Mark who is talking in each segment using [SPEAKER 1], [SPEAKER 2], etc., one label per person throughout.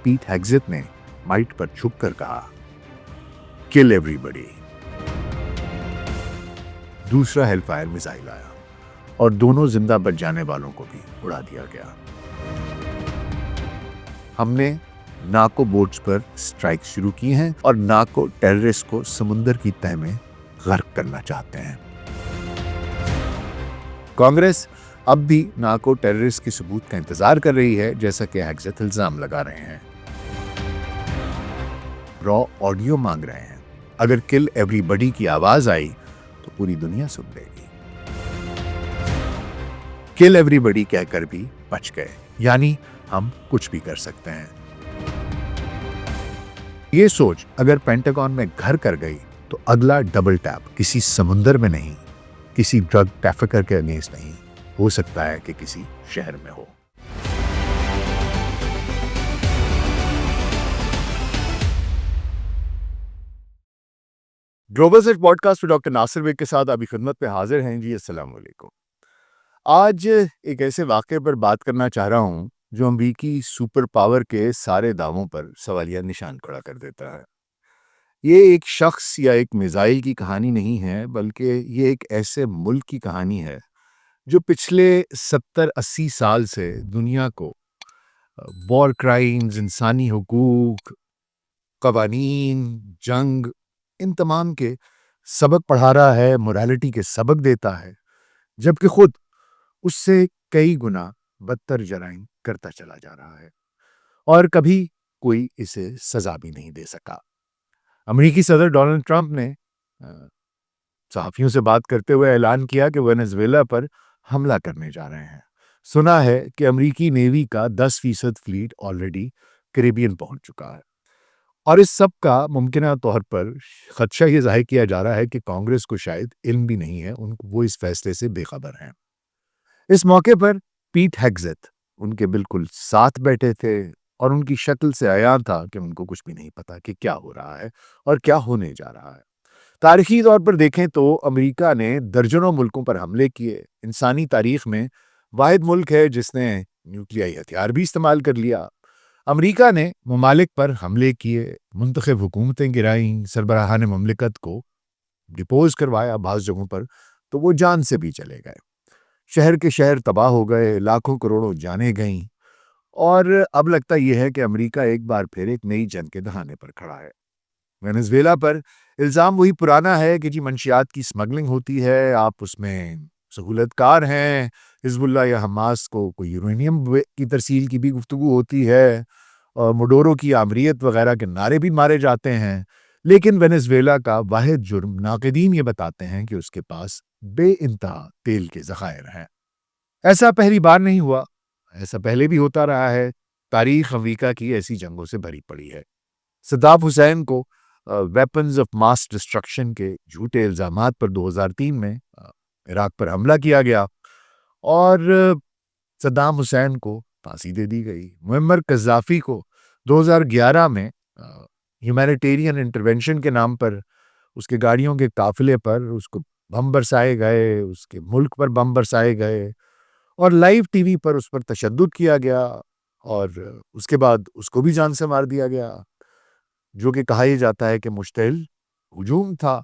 [SPEAKER 1] پیٹ ہیگزت نے مائٹ پر چھپ کر کہا کل ایوری بڈی۔ دوسرا ہیل فائر میزائل آیا اور دونوں زندہ بچ جانے والوں کو بھی اڑا دیا گیا۔ ہم نے ناکو بوٹس پر سٹرائک شروع کی ہیں اور ناکو ٹیررسٹ کو سمندر کی تہہ میں غرق کرنا چاہتے ہیں۔ کانگریس اب بھی ناکو ٹیررسٹ کے ثبوت کا انتظار کر رہی ہے، جیسا کہ ہیگزت الزام لگا رہے ہیں۔ را آڈیو مانگ رہے ہیں۔ اگر کل ایوری بڈی کی آواز آئی تو پوری دنیا سن لے گی۔ کل ایوری بڈی کہہ کر بھی بچ گئے، یعنی ہم کچھ بھی کر سکتے ہیں۔ یہ سوچ اگر پینٹاگون میں گھر کر گئی تو اگلا ڈبل ٹیپ کسی سمندر میں نہیں، کسی ڈرگ ٹریفکر کے اگینسٹ نہیں، ہو سکتا ہے کہ کسی شہر میں ہو۔ گلوبل سرچ پوڈ کاسٹ میں ڈاکٹر ناصر بیگ کے ساتھ ابھی خدمت پہ حاضر ہیں۔ جی السلام علیکم۔ آج ایک ایسے واقعے پر بات کرنا چاہ رہا ہوں جو امریکی سپر پاور کے سارے دعووں پر سوالیہ نشان کھڑا کر دیتا ہے۔ یہ ایک شخص یا ایک میزائل کی کہانی نہیں ہے، بلکہ یہ ایک ایسے ملک کی کہانی ہے جو پچھلے 70-80 سال سے دنیا کو وار کرائمز، انسانی حقوق، قوانین، جنگ، ان تمام کے سبق پڑھا رہا ہے، موریلٹی کے سبق دیتا ہے، جبکہ خود اس سے کئی گنا بدتر جرائم کرتا چلا جا رہا ہے، اور کبھی کوئی اسے سزا بھی نہیں دے سکا۔ امریکی صدر ڈونلڈ ٹرمپ نے صحافیوں سے بات کرتے ہوئے اعلان کیا کہ وینزویلا پر حملہ کرنے جا رہے ہیں۔ سنا ہے کہ امریکی نیوی کا 10% فلیٹ آلریڈی کیریبین پہنچ چکا ہے، اور اس سب کا ممکنہ طور پر خدشہ یہ ظاہر کیا جا رہا ہے کہ کانگریس کو شاید علم بھی نہیں ہے، وہ اس فیصلے سے بے خبر ہیں۔ اس موقع پر پیٹ ہیگزت ان کے بالکل ساتھ بیٹھے تھے، اور ان کی شکل سے عیاں تھا کہ ان کو کچھ بھی نہیں پتا کہ کیا ہو رہا ہے اور کیا ہونے جا رہا ہے۔ تاریخی طور پر دیکھیں تو امریکہ نے درجنوں ملکوں پر حملے کیے۔ انسانی تاریخ میں واحد ملک ہے جس نے نیوکلیائی ہتھیار بھی استعمال کر لیا۔ امریکہ نے ممالک پر حملے کیے، منتخب حکومتیں گرائیں، سربراہان مملکت کو ڈپوز کروایا بعض جگہوں پر تو وہ جان سے بھی چلے گئے۔ شہر کے شہر تباہ ہو گئے، لاکھوں کروڑوں جانیں گئیں، اور اب لگتا یہ ہے کہ امریکہ ایک بار پھر ایک نئی جنگ کے دہانے پر کھڑا ہے۔ وینزویلا پر الزام وہی پرانا ہے کہ منشیات کی سمگلنگ ہوتی ہے، آپ اس میں سہولت کار ہیں، حزب اللہ یا حماس کو کوئی یورینیم کی ترسیل کی بھی گفتگو ہوتی ہے، اور مڈورو کی آمریت وغیرہ کے نعرے بھی مارے جاتے ہیں، لیکن وینزویلا کا واحد جرم ناقدین یہ بتاتے ہیں کہ اس کے پاس بے انتہا تیل کے ذخائر ہیں۔ ایسا پہلی بار نہیں ہوا، ایسا پہلے بھی ہوتا رہا ہے۔ تاریخ امریکہ کی ایسی جنگوں سے بھری پڑی ہے۔ صدام حسین کو ویپنز آف ماس ڈسٹرکشن کے جھوٹے الزامات پر 2003 میں عراق پر حملہ کیا گیا، اور صدام حسین کو پھانسی دے دی گئی۔ معمر قذافی کو 2011 میں ہیومینیٹیرین انٹرونشن کے نام پر اس کے گاڑیوں کے قافلے پر اس کو بم برسائے گئے، اس کے ملک پر بم برسائے گئے، اور لائیو ٹی وی پر اس پر تشدد کیا گیا، اور اس کے بعد اس کو بھی جان سے مار دیا گیا، جو کہ کہا یہ جاتا ہے کہ مشتعل ہجوم تھا۔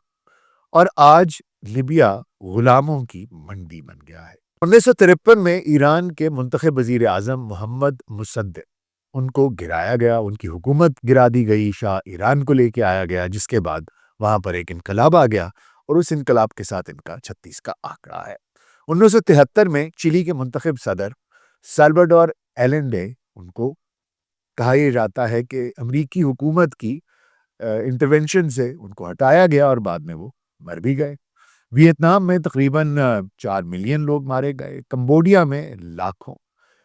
[SPEAKER 1] اور آج لیبیا غلاموں کی منڈی بن گیا ہے۔ 1953 میں ایران کے منتخب وزیر اعظم محمد مصدق، ان کو گرایا گیا، ان کی حکومت گرا دی گئی، شاہ ایران کو لے کے آیا گیا، جس کے بعد وہاں پر ایک انقلاب آ گیا، اور اس انقلاب کے ساتھ ان کا 36 کا آنکڑا ہے۔ 1973 میں چلی کے منتخب صدر سالواڈور ایلنڈے، ان کو کہا یہ جاتا ہے کہ امریکی حکومت کی انٹرونشن سے ان کو ہٹایا گیا، اور بعد میں وہ مر بھی گئے۔ ویتنام میں تقریباً 4 ملین لوگ مارے گئے، کمبوڈیا میں لاکھوں،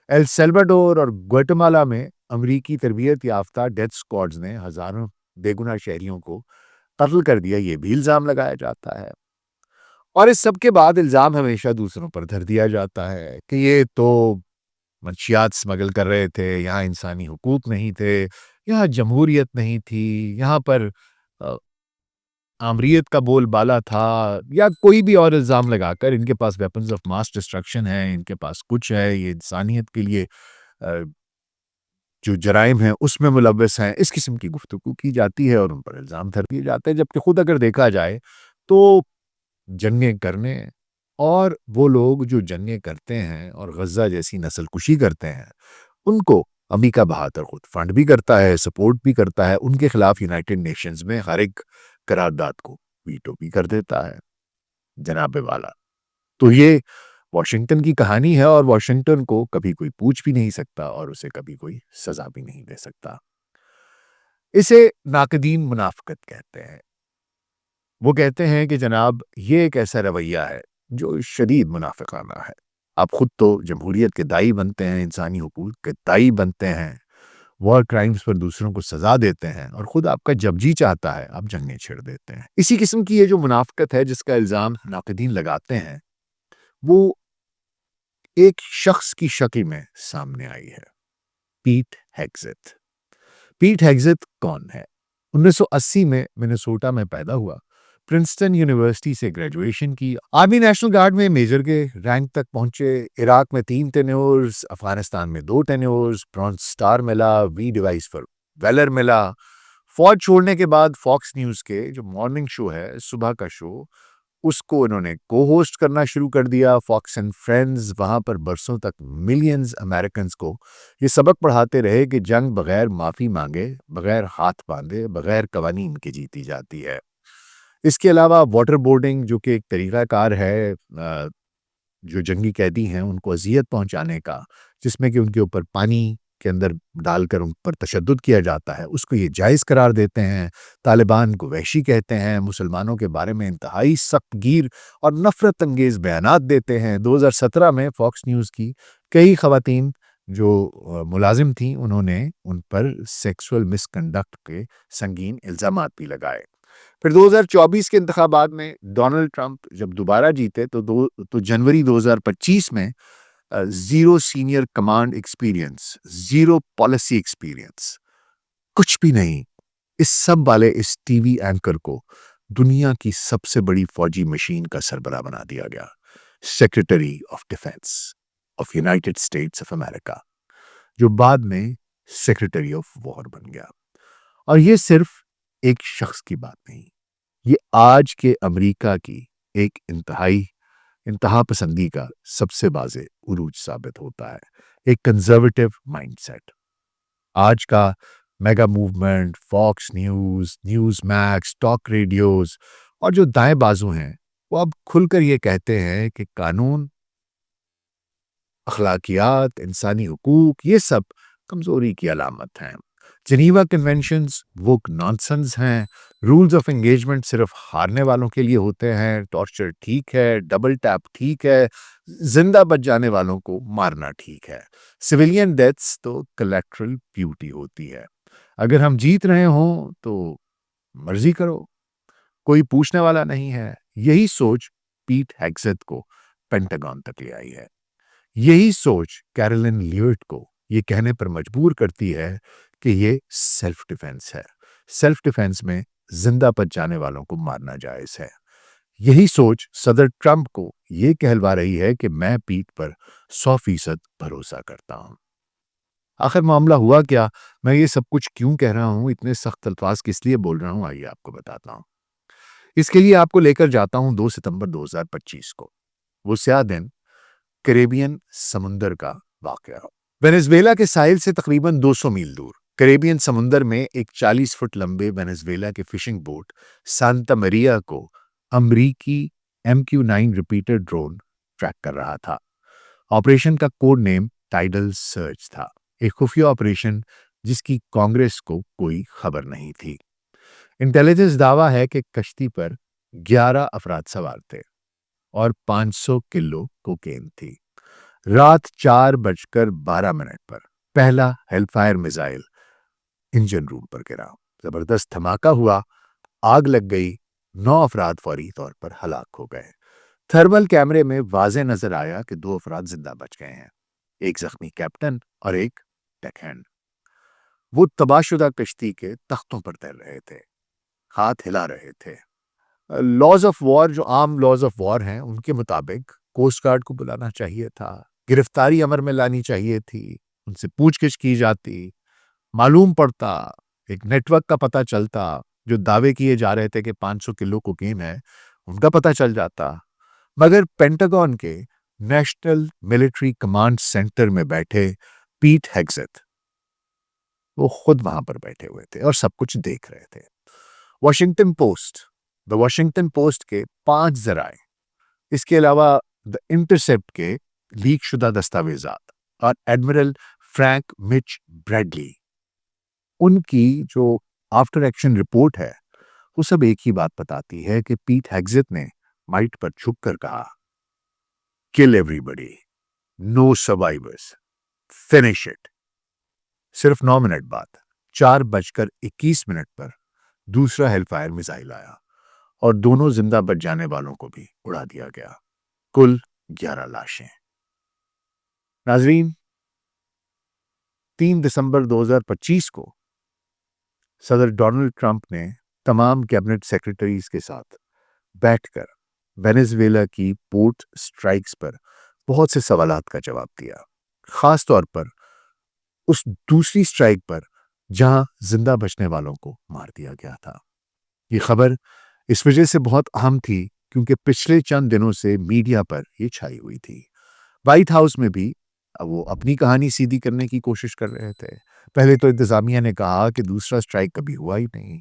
[SPEAKER 1] ایل سیلواڈور اور گواٹمالا میں امریکی تربیت یافتہ ڈیتھ سکواڈز نے ہزاروں بے گناہ شہریوں کو قتل کر دیا، یہ بھی الزام لگایا جاتا ہے۔ اور اس سب کے بعد الزام ہمیشہ دوسروں پر دھر دیا جاتا ہے کہ یہ تو منشیات سمگل کر رہے تھے، یہاں انسانی حقوق نہیں تھے، یہاں جمہوریت نہیں تھی، یہاں پر آمریت کا بول بالا تھا، یا کوئی بھی اور الزام لگا کر ان کے پاس ویپنز آف ماس ڈسٹرکشن ہے، ان کے پاس کچھ ہے، یہ انسانیت کے لیے جو جرائم ہیں اس میں ملوث ہیں، اس قسم کی گفتگو کی جاتی ہے اور ان پر الزام دھر دیے جاتے ہیں، جبکہ خود اگر دیکھا جائے تو جنگیں کرنے اور وہ لوگ جو جنگیں کرتے ہیں اور غزہ جیسی نسل کشی کرتے ہیں ان کو امریکہ بہادر خود فنڈ بھی کرتا ہے، سپورٹ بھی کرتا ہے، ان کے خلاف یونائٹڈ نیشنز میں ہر ایک قرارداد کو ویٹو بھی کر دیتا ہے جناب والا۔ تو یہ واشنگٹن کی کہانی ہے اور واشنگٹن کو کبھی کوئی پوچھ بھی نہیں سکتا اور اسے کبھی کوئی سزا بھی نہیں دے سکتا۔ اسے ناقدین منافقت کہتے ہیں۔ وہ کہتے ہیں کہ جناب یہ ایک ایسا رویہ ہے جو شدید منافقانہ ہے۔ آپ خود تو جمہوریت کے دائی بنتے ہیں، انسانی حقوق کے دائی بنتے ہیں، وار کرائمز پر دوسروں کو سزا دیتے ہیں، اور خود آپ کا جب جی چاہتا ہے آپ جنگیں چھیڑ دیتے ہیں۔ اسی قسم کی یہ جو منافقت ہے جس کا الزام ناقدین لگاتے ہیں وہ ایک شخص کی شکل میں سامنے آئی ہے، پیٹ ہیگزت۔ پیٹ ہیگزت کون ہے؟ 1980 میں منیسوٹا میں پیدا ہوا، پرنسٹن یونیورسٹی سے گریجویشن کی، آرمی نیشنل گارڈ میں میجر کے رینک تک پہنچے، عراق میں 3 ٹینیورز، افغانستان میں 2 ٹینیورز، برونز سٹار ملا، وی ڈیوائس فار ویلر ملا۔ فوج چھوڑنے کے بعد فاکس نیوز کے جو مارننگ شو ہے، صبح کا شو، اس کو انہوں نے کو ہوسٹ کرنا شروع کر دیا، فاکس اینڈ فرینڈز۔ وہاں پر برسوں تک ملینز امریکنز کو یہ سبق پڑھاتے رہے کہ جنگ بغیر معافی مانگے، بغیر ہاتھ باندھے، بغیر قوانین کے جیتی جاتی ہے۔ اس کے علاوہ واٹر بورڈنگ جو کہ ایک طریقہ کار ہے جو جنگی قیدی ہیں ان کو اذیت پہنچانے کا، جس میں کہ ان کے اوپر پانی کے اندر ڈال کر ان پر تشدد کیا جاتا ہے، اس کو یہ جائز قرار دیتے ہیں۔ طالبان کو وحشی کہتے ہیں، مسلمانوں کے بارے میں انتہائی سخت گیر اور نفرت انگیز بیانات دیتے ہیں۔ 2017 میں فاکس نیوز کی کئی خواتین جو ملازم تھیں انہوں نے ان پر سیکسول مس کنڈکٹ کے سنگین الزامات بھی لگائے۔ پھر 2024 کے انتخابات میں ڈونلڈ ٹرمپ جب دوبارہ جیتے تو جنوری 2025 میں zero senior command experience, zero policy experience, کچھ بھی نہیں، اس سب والے اس ٹی وی اینکر کو دنیا کی سب سے بڑی فوجی مشین کا سربراہ بنا دیا گیا، secretary of defence of United States of America, جو بعد میں سیکریٹری آف وار بن گیا۔ اور یہ صرف ایک شخص کی بات نہیں، یہ آج کے امریکہ کی ایک انتہا پسندی کا سب سے واضح عروج ثابت ہوتا ہے، ایک کنزرویٹو مائنڈ سیٹ۔ آج کا mega movement, Fox News, Newsmax, talk radios اور جو دائیں بازو ہیں وہ اب کھل کر یہ کہتے ہیں کہ قانون، اخلاقیات، انسانی حقوق یہ سب کمزوری کی علامت ہیں۔ جنیوا کنونشنز وہ نانسنس ہیں، رولز آف انگیجمنٹ صرف ہارنے والوں کے لیے ہوتے ہیں، ٹارچر ٹھیک ہے، ڈبل ٹیپ ٹھیک ہے، زندہ بچ جانے والوں کو مارنا ٹھیک ہے، سویلین ڈیتھس تو کلیکٹرل بیوٹی ہوتی ہے۔ اگر ہم جیت رہے ہوں تو مرضی کرو، کوئی پوچھنے والا نہیں ہے۔ یہی سوچ پیٹ ہیگزت کو پینٹاگون تک لے آئی ہے۔ یہی سوچ کیرولن لیوٹ کو یہ کہنے پر مجبور کرتی ہے کہ یہ سیلف ڈیفense ہے، سیلف ڈیفense میں زندہ بچ جانے والوں کو مارنا جائز ہے۔ یہی سوچ صدر ٹرمپ کو یہ کہلوا رہی ہے کہ میں پیٹ پر 100% بھروسہ کرتا ہوں۔ آخر معاملہ ہوا کیا؟ میں یہ سب کچھ کیوں کہہ رہا ہوں، اتنے سخت الفاظ کس لیے بول رہا ہوں، آئیے آپ کو بتاتا ہوں۔ اس کے لیے آپ کو لے کر جاتا ہوں 2 ستمبر 2025 کو، وہ سیاہ دن کریبین سمندر کا واقعہ۔ وینزویلا کے ساحل سے تقریباً 200 میل دور کریبین سمندر میں ایک 40 فٹ لمبے وینزویلا کے فشنگ بوٹ سانتا مریا کو امریکی MQ-9 ریپیٹر ڈرون ٹریک کر رہا تھا۔ آپریشن کا کوڈ نیم ٹائیڈل سرچ تھا، ایک خفیہ آپریشن جس کی کانگریس کو کوئی خبر نہیں تھی۔ انٹیلیجنس دعویٰ ہے کہ کشتی پر 11 افراد سوار تھے اور 500 کلو کوکین تھی۔ رات 4:12 پر پہلا Hellfire missile engine room پر گرا، زبردست دھماکہ ہوا، آگ لگ گئی، 9 افراد فوری طور پر ہلاک ہو گئے۔ تھرمل کیمرے میں واضح نظر آیا کہ 2 افراد زندہ بچ گئے ہیں، ایک زخمی کیپٹن اور ایک ڈیک ہینڈ۔ وہ تباہ شدہ کشتی کے تختوں پر تیر رہے تھے، ہاتھ ہلا رہے تھے۔ لاز آف وار، جو عام لاز آف وار ہیں، ان کے مطابق کوسٹ گارڈ کو بلانا چاہیے تھا، گرفتاری امر میں لانی چاہیے تھی، ان سے پوچھ گچھ کی جاتی، معلوم پڑتا، ایک نیٹ ورک کا پتہ چلتا، جو دعوے کیے جا رہے تھے کہ 500 کلو کوکین ہے ان کا پتہ چل جاتا۔ مگر پینٹاگون کے نیشنل ملٹری کمانڈ سینٹر میں بیٹھے پیٹ ہیگزت، وہ خود وہاں پر بیٹھے ہوئے تھے اور سب کچھ دیکھ رہے تھے۔ واشنگٹن پوسٹ، دا واشنگٹن پوسٹ کے 5 ذرائع، اس کے علاوہ دا انٹرسیپٹ کے لیک شدہ دستاویزات اور ایڈمرل فرینک مچ بریڈلی، ان کی جو آفٹر ایکشن رپورٹ ہے وہ سب ایک ہی بات بتاتی ہے کہ پیٹ ہیگزت نے مائٹ پر چھپ کر کہا کل everybody, no survivors, finish it. صرف 9 منٹ بعد 4:21 پر دوسرا ہیل فائر میزائل آیا اور دونوں زندہ بچ جانے والوں کو بھی اڑا دیا گیا۔ کل 11 لاشیں۔ ناظرین، 3 دسمبر 2025 کو صدر ڈونلڈ ٹرمپ نے تمام کیبنٹ سیکرٹریز کے ساتھ بیٹھ کر وینیزویلا کی پورٹ سٹرائکس پر بہت سے سوالات کا جواب دیا، خاص طور پر اس دوسری سٹرائک پر جہاں زندہ بچنے والوں کو مار دیا گیا تھا۔ یہ خبر اس وجہ سے بہت اہم تھی کیونکہ پچھلے چند دنوں سے میڈیا پر یہ چھائی ہوئی تھی۔ وائٹ ہاؤس میں بھی وہ اپنی کہانی سیدھی کرنے کی کوشش کر رہے تھے۔ پہلے تو انتظامیہ نے کہا کہ دوسرا سٹرائک کبھی ہوا ہی نہیں،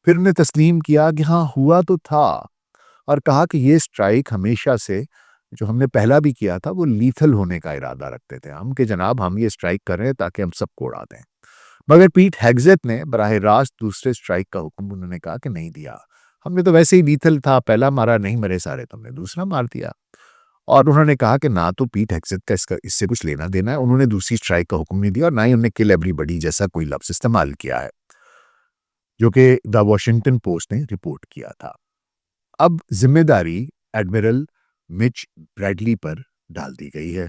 [SPEAKER 1] پھر انہیں تسلیم کیا کہ ہاں ہوا تو تھا، اور کہا کہ یہ سٹرائک ہمیشہ سے جو ہم نے پہلا بھی کیا تھا وہ لیتھل ہونے کا ارادہ رکھتے تھے ہم، کہ جناب ہم یہ سٹرائک کر رہے ہیں تاکہ ہم سب کو اڑا دیں۔ مگر پیٹ ہیگزت نے براہ راست دوسرے سٹرائک کا حکم انہوں نے کہا کہ نہیں دیا، ہم نے تو ویسے ہی لیتھل تھا، پہلا مارا نہیں مرے سارے، تم نے دوسرا مار دیا۔ اور انہوں نے کہا کہ نہ تو پیٹ ہیگزت کا اس سے کچھ لینا دینا ہے، انہوں نے دوسری سٹرائک کا حکم نہیں دیا، اور نہ ہی انہوں نے کل ایوری بڈی جیسا کوئی لفظ استعمال کیا ہے جو کہ دا واشنگٹن پوسٹ نے رپورٹ کیا تھا۔ اب ذمہ داری ایڈمرل مچ بریڈلی پر ڈال دی گئی ہے،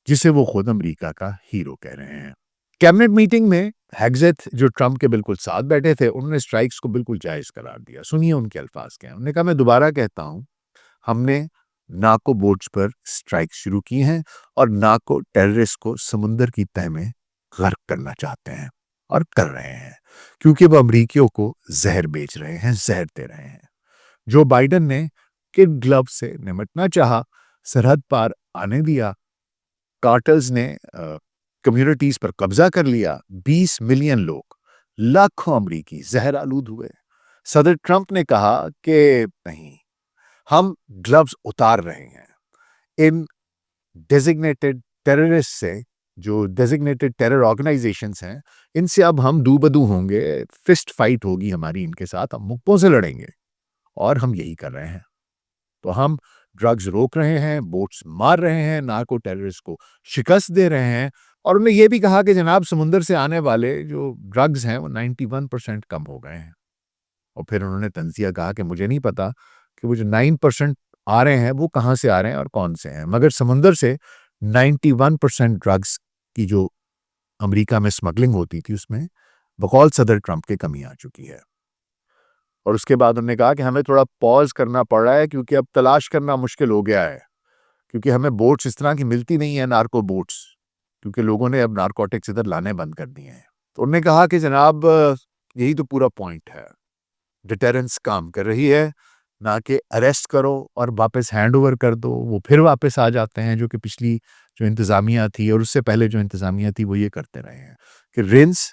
[SPEAKER 1] جسے وہ خود امریکہ کا ہیرو کہہ رہے ہیں۔ کیبنٹ میٹنگ میں ہیگزت جو ٹرمپ کے بالکل ساتھ بیٹھے تھے، انہوں نے سٹرائکس کو بالکل جائز قرار دیا۔ سنیے ان کے الفاظ کیا ہیں۔ انہوں نے کہا میں دوبارہ کہتا ہوں، ہم نے نارکو بوٹس پر سٹرائک شروع کی ہیں اور نارکو ٹیررسٹ کو سمندر کی تہہ میں غرق کرنا چاہتے ہیں اور کر رہے ہیں، کیونکہ وہ امریکیوں کو زہر بیچ رہے ہیں، زہر دے رہے ہیں۔ جو بائیڈن نے کڈ گلو سے نمٹنا چاہا، سرحد پار آنے دیا، کارٹلز نے کمیونٹیز پر قبضہ کر لیا، 20 ملین لوگ، لاکھوں امریکی زہر آلود ہوئے۔ صدر ٹرمپ نے کہا کہ نہیں، ہم گلوز اتار رہے ہیں، ان ڈیزگنیٹڈ ٹیررسٹ سے، جو ڈیزگنیٹڈ ٹیرر آرگنائزیشنز ہیں، ان سے اب ہم دو بدو ہوں گے، فسٹ فائٹ ہوگی ہماری ان کے ساتھ، ہم مکوں سے لڑیں گے، اور ہم یہی کر رہے ہیں۔ تو ہم ڈرگز روک رہے ہیں، بوٹس مار رہے ہیں، نارکو ٹیررسٹ کو شکست دے رہے ہیں، اور انہوں نے یہ بھی کہا کہ جناب سمندر سے آنے والے جو ڈرگز ہیں وہ 91% کم ہو گئے ہیں۔ اور پھر انہوں نے تنزیہ کہا کہ مجھے نہیں پتا کہ وہ جو 9% آ رہے ہیں وہ کہاں سے آ رہے ہیں اور کون سے ہیں، مگر سمندر سے 91% ڈرگز کی جو امریکہ میں سمگلنگ ہوتی تھی اس میں بقول صدر ٹرمپ کے کمی آ چکی ہے۔ اور اس کے بعد انہوں نے کہا کہ ہمیں تھوڑا پاز کرنا پڑ رہا ہے کیونکہ اب تلاش کرنا مشکل ہو گیا ہے، کیونکہ ہمیں بوٹس اس طرح کی ملتی نہیں ہیں، نارکو بوٹس، کیونکہ لوگوں نے اب نارکوٹکس ادھر لانے بند کر دیے ہیں۔ تو انہوں نے کہا کہ جناب یہی تو پورا پوائنٹ ہے، ڈیٹرنس کام کر رہی ہے، نہ کہ اریسٹ کرو اور واپس ہینڈ اوور کر دو، وہ پھر واپس آ جاتے ہیں، جو کہ پچھلی جو انتظامیہ تھی اور اس سے پہلے جو انتظامیہ تھی وہ یہ کرتے رہے ہیں کہ رنس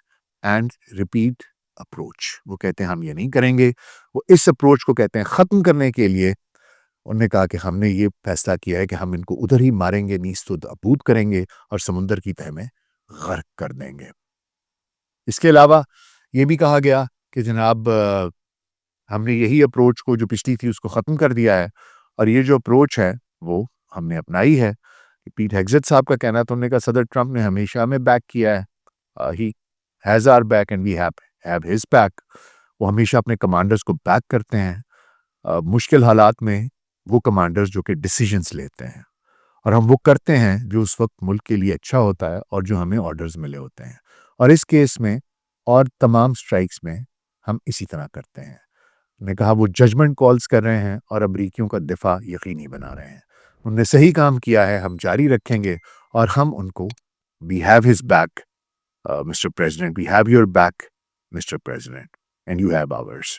[SPEAKER 1] اینڈ ریپیٹ اپروچ، وہ کہتے ہیں ہم یہ نہیں کریں گے، وہ اس اپروچ کو کہتے ہیں ختم کرنے کے لیے انہوں نے کہا کہ ہم نے یہ فیصلہ کیا ہے کہ ہم ان کو ادھر ہی ماریں گے، نیست و نابود کریں گے اور سمندر کی تہہ میں غرق کر دیں گے۔ اس کے علاوہ یہ بھی کہا گیا کہ جناب ہم نے یہی اپروچ کو جو پچھلی تھی اس کو ختم کر دیا ہے، اور یہ جو اپروچ ہے وہ ہم نے اپنائی ہے۔ پیٹ ہیگزت صاحب کا کہنا تو انہوں نے کہا صدر ٹرمپ نے ہمیشہ ہمیں بیک کیا ہے، he has our back and we have his back, وہ ہمیشہ اپنے کمانڈرز کو بیک کرتے ہیں مشکل حالات میں، وہ کمانڈرز جو کہ ڈیسیجنز لیتے ہیں، اور ہم وہ کرتے ہیں جو اس وقت ملک کے لیے اچھا ہوتا ہے اور جو ہمیں آرڈرز ملے ہوتے ہیں، اور اس کیس میں اور تمام سٹرائکس میں ہم اسی طرح کرتے ہیں۔ انہوں نے کہا وہ ججمنٹ کالز کر رہے ہیں اور امریکیوں کا دفاع یقینی بنا رہے ہیں، انہوں نے صحیح کام کیا ہے، ہم جاری رکھیں گے، اور ہم ان کو we have his back Mr. President, we have your back, Mr. President, and you have ours.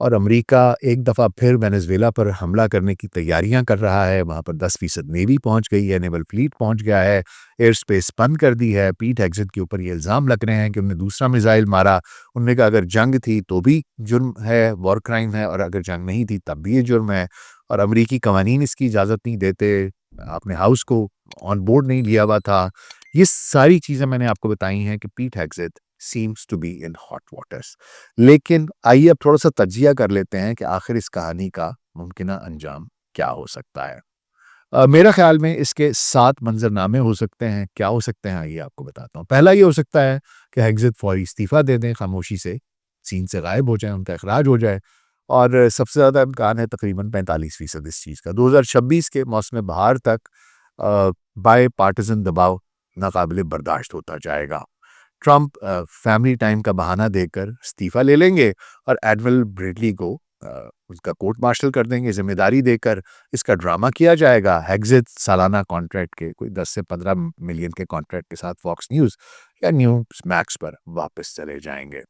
[SPEAKER 1] اور امریکہ ایک دفعہ پھر وینزویلا پر حملہ کرنے کی تیاریاں کر رہا ہے. وہاں پر 10% نیوی پہنچ گئی ہے, نیول فلیٹ پہنچ گیا ہے, ایئر سپیس بند کر دی ہے. پیٹ ہیگزٹ کے اوپر یہ الزام لگ رہے ہیں کہ انہوں نے دوسرا میزائل مارا. انہوں نے کہا اگر جنگ تھی تو بھی جرم ہے, وار کرائم ہے, اور اگر جنگ نہیں تھی تب بھی یہ جرم ہے, اور امریکی قوانین اس کی اجازت نہیں دیتے. آپ نے ہاؤس کو آن بورڈ نہیں لیا ہوا تھا. یہ ساری چیزیں میں نے آپ کو بتائی ہیں کہ پیٹ ہیگزٹ seems to be in hot waters. لیکن آئیے اب تھوڑا سا تجزیہ کر لیتے ہیں کہ آخر اس کہانی کا ممکنہ انجام کیا ہو سکتا ہے. میرا خیال میں اس کے 7 منظرنامے ہو سکتے ہیں. کیا ہو سکتے ہیں آئیے آپ کو بتاتا ہوں. پہلا یہ ہو سکتا ہے کہ ہیگزٹ فوری استعفیٰ دے دیں, خاموشی سے سین سے غائب ہو جائیں, ان کا اخراج ہو جائے. اور سب سے زیادہ امکان ہے تقریباً 45% اس چیز کا. 2026 کے موسم بہار تک بائی پارٹیزن دباؤ ناقابل برداشت ہوتا جائے گا. ٹرمپ فیملی ٹائم کا بہانہ دے کر استعفیٰ لے لیں گے اور ایڈمرل بریڈلی کو اس کا کورٹ مارشل کر دیں گے ذمہ داری دے کر. اس کا ڈرامہ کیا جائے گا. ہیگزٹ سالانہ کانٹریکٹ کے کوئی 10 سے 15 ملین کے کانٹریکٹ کے ساتھ فاکس نیوز یا نیوز میکس پر واپس چلے جائیں گے.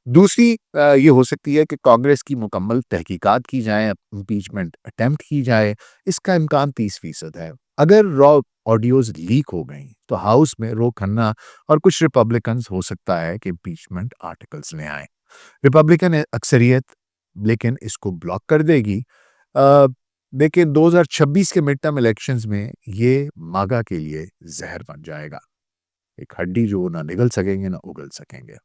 [SPEAKER 1] دوسری یہ ہو سکتی ہے کہ کانگریس کی مکمل تحقیقات کی جائیں, امپیچمنٹ اٹیمپٹ کی جائے. اس کا امکان 30% ہے. اگر را آڈیوز لیک ہو گئیں تو ہاؤس میں رو کھنہ اور کچھ ریپبلکنز ہو سکتا ہے کہ امپیچمنٹ آرٹیکلز لے آئیں. ریپبلکن اکثریت لیکن اس کو بلاک کر دے گی. لیکن 2026 کے مڈ ٹرم الیکشنز میں یہ ماگا کے لیے زہر بن جائے گا, ایک ہڈی جو نہ نگل سکیں گے نہ اگل سکیں گے.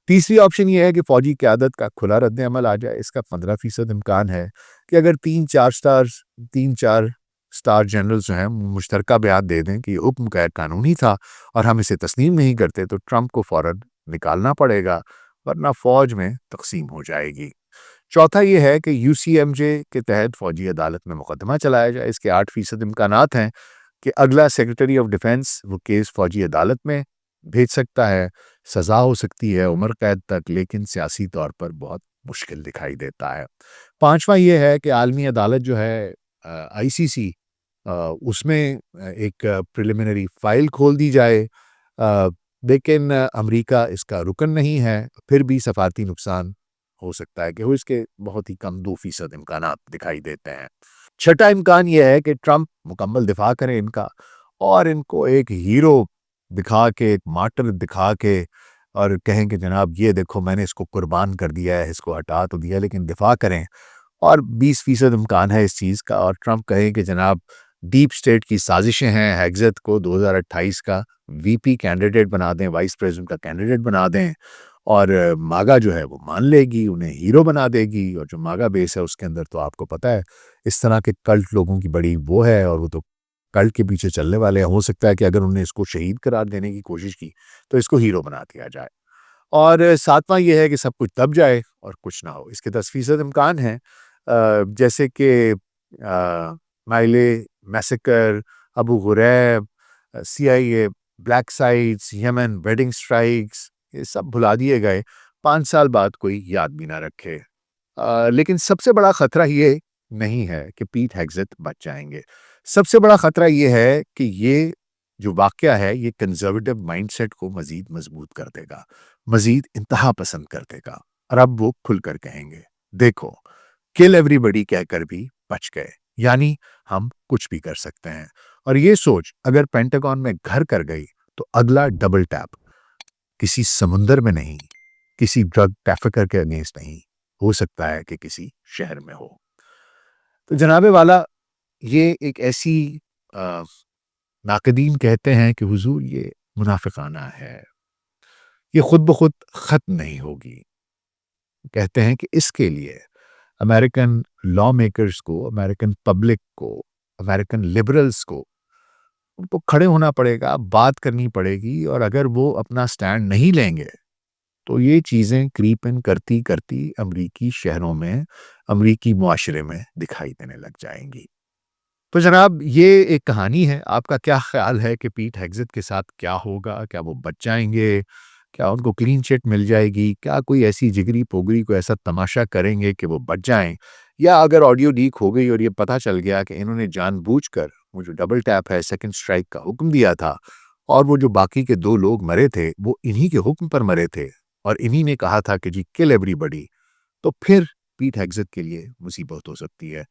[SPEAKER 1] تیسری آپشن یہ ہے کہ فوجی قیادت کا کھلا رد عمل آ جائے. اس کا 15% امکان ہے کہ اگر 3-4 سٹار جنرلز جو ہیں مشترکہ بیان دے دیں کہ یہ حکم غیر قانونی تھا اور ہم اسے تسلیم نہیں کرتے, تو ٹرمپ کو فوراً نکالنا پڑے گا ورنہ فوج میں تقسیم ہو جائے گی. چوتھا یہ ہے کہ UCMJ کے تحت فوجی عدالت میں مقدمہ چلایا جائے. اس کے 8% امکانات ہیں کہ اگلا سیکرٹری آف ڈیفنس وہ کیس فوجی عدالت میں بھیج سکتا ہے. سزا ہو سکتی ہے عمر قید تک, لیکن سیاسی طور پر بہت مشکل دکھائی دیتا ہے. پانچواں یہ ہے کہ عالمی عدالت جو ہے ICC, اس میں ایک پریلیمنری فائل کھول دی جائے. لیکن امریکہ اس کا رکن نہیں ہے. پھر بھی سفارتی نقصان ہو سکتا ہے کہ وہ اس کے بہت ہی کم 2% امکانات دکھائی دیتے ہیں. چھٹا امکان یہ ہے کہ ٹرمپ مکمل دفاع کریں ان کا اور ان کو ایک ہیرو دکھا کے, ایک مارٹر دکھا کے, اور کہیں کہ جناب یہ دیکھو میں نے اس کو قربان کر دیا ہے, اس کو ہٹا تو دیا لیکن دفاع کریں. اور 20% امکان ہے اس چیز کا, اور ٹرمپ کہیں کہ جناب ڈیپ سٹیٹ کی سازشیں ہیں, ہیگزٹ کو 2028 کا VP کینڈیڈیٹ بنا دیں, وائس پریزیڈنٹ کا کینڈیڈیٹ بنا دیں, اور ماگا جو ہے وہ مان لے گی, انہیں ہیرو بنا دے گی. اور جو ماگا بیس ہے اس کے اندر تو آپ کو پتہ ہے اس طرح کے کلٹ لوگوں کی بڑی وہ ہے, اور وہ تو کلٹ کے پیچھے چلنے والے ہیں. ہو سکتا ہے کہ اگر انہوں نے اس کو شہید قرار دینے کی کوشش کی تو اس کو ہیرو بنا دیا جائے. اور ساتواں یہ ہے کہ سب کچھ دب جائے اور کچھ نہ ہو. اس کے 10% امکان ہیں, جیسے کہ مائلے میسیکر, ابو غریب, CIA, بلیک سائٹس, یمن ویڈنگ سٹرائکس, یہ سب بھلا دیے گئے. 5 سال بعد کوئی یاد بھی نہ رکھے. لیکن سب سے بڑا خطرہ یہ نہیں ہے کہ پیٹ ہیگزٹ بچ جائیں گے. سب سے بڑا خطرہ یہ ہے کہ یہ جو واقعہ ہے یہ کنزرویٹو مائنڈ سیٹ کو مزید مضبوط کر دے گا, مزید انتہا پسند کر دے گا. اور اب وہ کھل کر کہیں گے دیکھو کل ایوری بڈی کہہ کر بھی بچ گئے, یعنی ہم کچھ بھی کر سکتے ہیں. اور یہ سوچ اگر پینٹاگون میں گھر کر گئی تو اگلا ڈبل ٹیپ کسی سمندر میں نہیں, کسی ڈرگ ٹریفکر کے اگینسٹ نہیں, ہو سکتا ہے کہ کسی شہر میں ہو. تو جناب والا یہ ایک ایسی ناقدین کہتے ہیں کہ حضور یہ منافقانہ ہے, یہ خود بخود ختم نہیں ہوگی. کہتے ہیں کہ اس کے لیے امریکن لا میکرز کو, امریکن پبلک کو, امریکن لبرلز کو ان کو کھڑے ہونا پڑے گا, بات کرنی پڑے گی. اور اگر وہ اپنا سٹینڈ نہیں لیں گے تو یہ چیزیں کریپ ان کرتی کرتی امریکی شہروں میں, امریکی معاشرے میں دکھائی دینے لگ جائیں گی. تو جناب یہ ایک کہانی ہے. آپ کا کیا خیال ہے کہ پیٹ ہیگزٹ کے ساتھ کیا ہوگا؟ کیا وہ بچ جائیں گے؟ کیا ان کو کلین چٹ مل جائے گی؟ کیا کوئی ایسی جگری پوگری کو ایسا تماشا کریں گے کہ وہ بچ جائیں؟ یا اگر آڈیو لیک ہو گئی اور یہ پتہ چل گیا کہ انہوں نے جان بوجھ کر وہ جو ڈبل ٹیپ ہے, سیکنڈ سٹرائک کا حکم دیا تھا, اور وہ جو باقی کے 2 لوگ مرے تھے وہ انہی کے حکم پر مرے تھے, اور انہی نے کہا تھا کہ جی کل ایوری بڈی, تو پھر پیٹ ہیگزت کے لیے مصیبت ہو سکتی ہے۔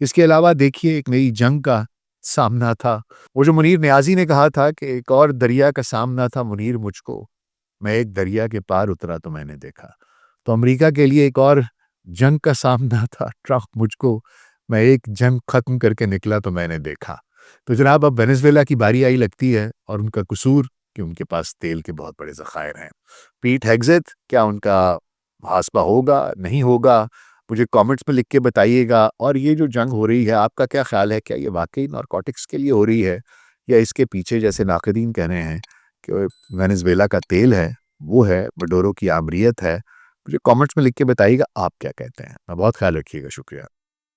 [SPEAKER 1] اس کے علاوہ دیکھیے ایک نئی جنگ کا سامنا تھا۔ وہ جو منیر نیازی نے کہا تھا کہ ایک اور دریا کا سامنا تھا منیر مجھ کو، میں ایک دریا کے پار اترا تو میں نے دیکھا۔ تو امریکہ کے لیے ایک اور جنگ کا سامنا تھا ٹرمپ مجھ کو، میں ایک جنگ ختم کر کے نکلا تو میں نے دیکھا۔ تو جناب اب وینزویلا کی باری آئی لگتی ہے، اور ان کا قصور کہ ان کے پاس تیل کے بہت بڑے ذخائر ہیں۔ پیٹ ہیگزت کیا ان کا محاسبہ ہوگا نہیں ہوگا، مجھے کامنٹس میں لکھ کے بتائیے گا۔ اور یہ جو جنگ ہو رہی ہے آپ کا کیا خیال ہے، کیا یہ واقعی نارکوٹکس کے لیے ہو رہی ہے، یا اس کے پیچھے جیسے ناقدین کہہ رہے ہیں کہ وینزویلا کا تیل ہے، وہ ہے مڈورو کی آمریت ہے؟ مجھے کامنٹس میں لکھ کے بتائیے گا آپ کیا کہتے ہیں۔ میں بہت خیال رکھیے گا، شکریہ۔